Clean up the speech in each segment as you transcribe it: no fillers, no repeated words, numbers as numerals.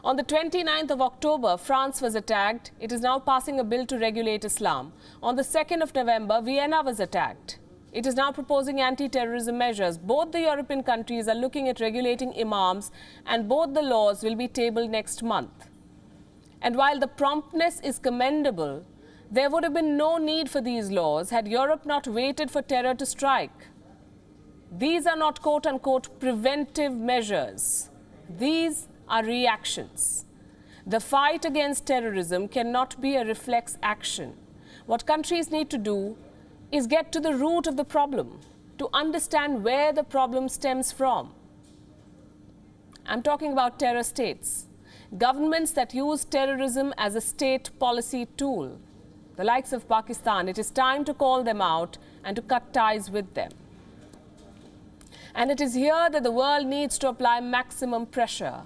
On the 29th of October, France was attacked. It is now passing a bill to regulate Islam. On the 2nd of November, Vienna was attacked. It is now proposing anti-terrorism measures. Both the European countries are looking at regulating imams, and both the laws will be tabled next month. And while the promptness is commendable, there would have been no need for these laws had Europe not waited for terror to strike. These are not quote-unquote preventive measures. These are reactions. The fight against terrorism cannot be a reflex action. What countries need to do is get to the root of the problem, to understand where the problem stems from. I'm talking about terror states, governments that use terrorism as a state policy tool. The likes of Pakistan, it is time to call them out and to cut ties with them. And it is here that the world needs to apply maximum pressure.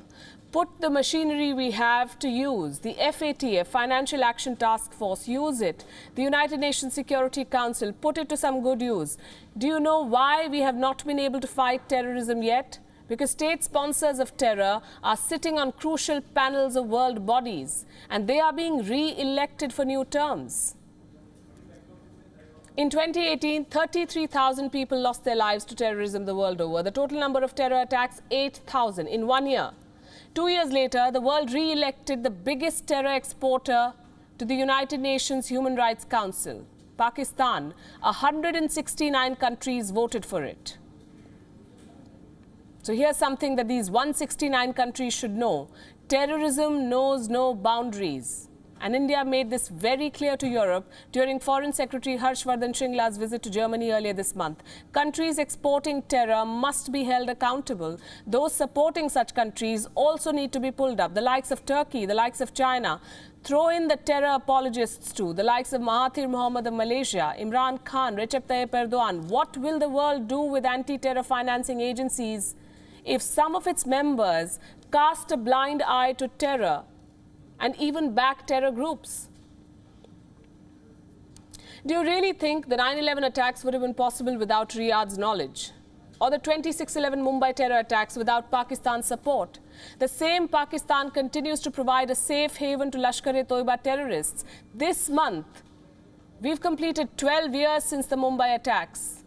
Put the machinery we have to use. The FATF, Financial Action Task Force, use it. The United Nations Security Council, put it to some good use. Do you know why we have not been able to fight terrorism yet? Because state sponsors of terror are sitting on crucial panels of world bodies, and they are being re-elected for new terms. In 2018, 33,000 people lost their lives to terrorism the world over. The total number of terror attacks, 8,000 in 1 year. 2 years later, the world re-elected the biggest terror exporter to the United Nations Human Rights Council, Pakistan. 169 countries voted for it. So here's something that these 169 countries should know. Terrorism knows no boundaries. And India made this very clear to Europe during Foreign Secretary Harshvardhan Shringla's visit to Germany earlier this month. Countries exporting terror must be held accountable. Those supporting such countries also need to be pulled up. The likes of Turkey, the likes of China. Throw in the terror apologists too, the likes of Mahathir Mohamad of Malaysia, Imran Khan, Recep Tayyip Erdogan. What will the world do with anti-terror financing agencies if some of its members cast a blind eye to terror and even back terror groups? Do you really think the 9/11 attacks would have been possible without Riyadh's knowledge? Or the 26/11 Mumbai terror attacks without Pakistan's support? The same Pakistan continues to provide a safe haven to Lashkar-e-Toiba terrorists. This month, we've completed 12 years since the Mumbai attacks.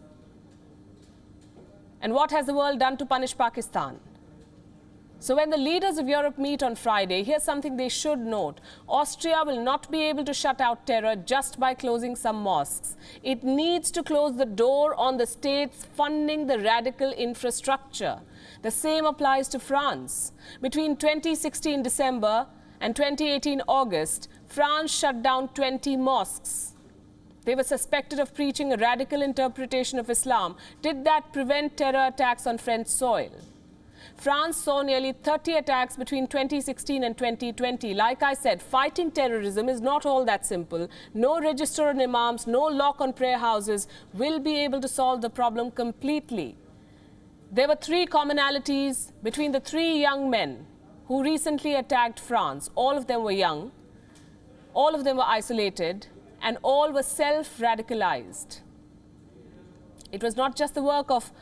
And what has the world done to punish Pakistan? So when the leaders of Europe meet on Friday, here's something they should note. Austria will not be able to shut out terror just by closing some mosques. It needs to close the door on the states funding the radical infrastructure. The same applies to France. Between 2016 December and 2018 August, France shut down 20 mosques. They were suspected of preaching a radical interpretation of Islam. Did that prevent terror attacks on French soil? France saw nearly 30 attacks between 2016 and 2020. Like I said, fighting terrorism is not all that simple. No register on imams, no lock on prayer houses will be able to solve the problem completely. There were 3 commonalities between the 3 young men who recently attacked France. All of them were young, all of them were isolated, and all were self-radicalized. It was not just the work of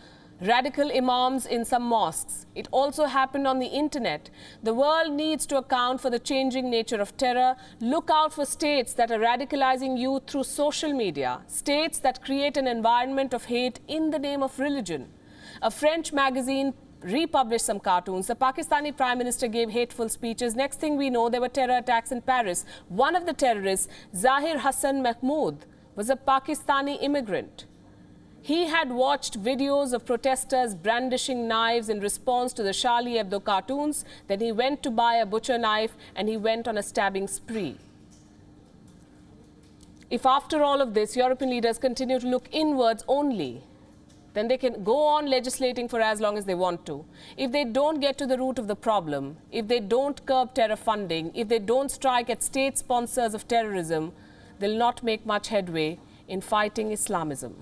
radical imams in some mosques. It also happened on the internet. The world needs to account for the changing nature of terror. Look out for states that are radicalizing youth through social media, states that create an environment of hate in the name of religion. A French magazine republished some cartoons. The Pakistani Prime Minister gave hateful speeches. Next thing we know, there were terror attacks in Paris. One of the terrorists, Zahir Hassan Mahmood, was a Pakistani immigrant. He had watched videos of protesters brandishing knives in response to the Charlie Hebdo cartoons. Then he went to buy a butcher knife and he went on a stabbing spree. If after all of this, European leaders continue to look inwards only, then they can go on legislating for as long as they want to. If they don't get to the root of the problem, if they don't curb terror funding, if they don't strike at state sponsors of terrorism, they'll not make much headway in fighting Islamism.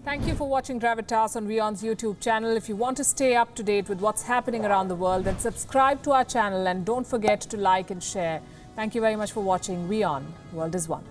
Thank you for watching Gravitas on WION's YouTube channel. If you want to stay up to date with what's happening around the world, then subscribe to our channel and don't forget to like and share. Thank you very much for watching WION. World is One.